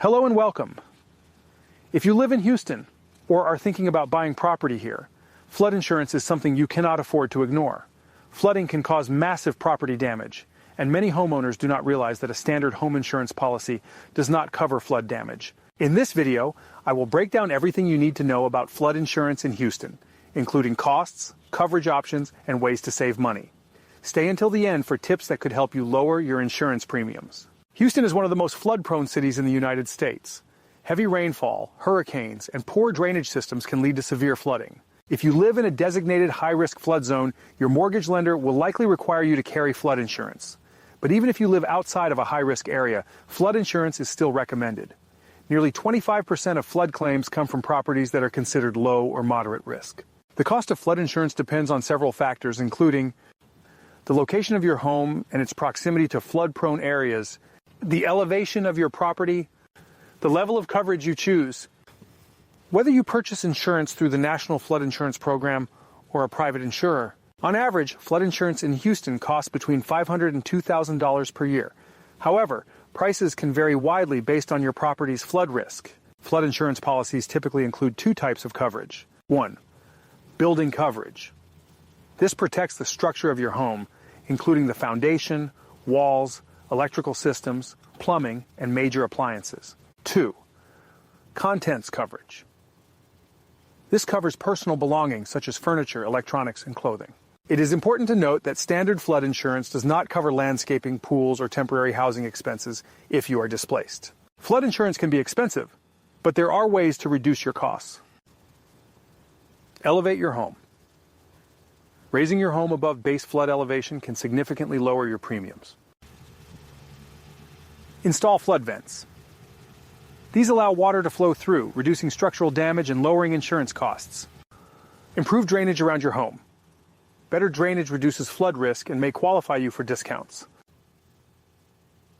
Hello and welcome. If you live in Houston or are thinking about buying property here, flood insurance is something you cannot afford to ignore. Flooding can cause massive property damage, and many homeowners do not realize that a standard home insurance policy does not cover flood damage. In this video, I will break down everything you need to know about flood insurance in Houston, including costs, coverage options, and ways to save money. Stay until the end for tips that could help you lower your insurance premiums. Houston is one of the most flood-prone cities in the United States. Heavy rainfall, hurricanes, and poor drainage systems can lead to severe flooding. If you live in a designated high-risk flood zone, your mortgage lender will likely require you to carry flood insurance. But even if you live outside of a high-risk area, flood insurance is still recommended. Nearly 25% of flood claims come from properties that are considered low or moderate risk. The cost of flood insurance depends on several factors, including the location of your home and its proximity to flood-prone areas, the elevation of your property, the level of coverage you choose. Whether you purchase insurance through the National Flood Insurance Program or a private insurer, on average, flood insurance in Houston costs between $500 and $2,000 per year. However, prices can vary widely based on your property's flood risk. Flood insurance policies typically include two types of coverage. 1. Building coverage. This protects the structure of your home, including the foundation, walls, electrical systems, plumbing, and major appliances. 2. Contents coverage. This covers personal belongings such as furniture, electronics, and clothing. It is important to note that standard flood insurance does not cover landscaping, pools, or temporary housing expenses if you are displaced. Flood insurance can be expensive, but there are ways to reduce your costs. Elevate your home. Raising your home above base flood elevation can significantly lower your premiums. Install flood vents. These allow water to flow through, reducing structural damage and lowering insurance costs. Improve drainage around your home. Better drainage reduces flood risk and may qualify you for discounts.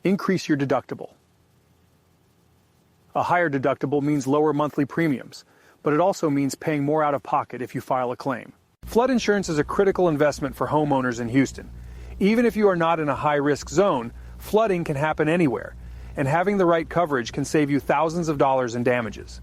Increase your deductible. A higher deductible means lower monthly premiums, but it also means paying more out of pocket if you file a claim. Flood insurance is a critical investment for homeowners in Houston. Even if you are not in a high-risk zone, flooding can happen anywhere, and having the right coverage can save you thousands of dollars in damages.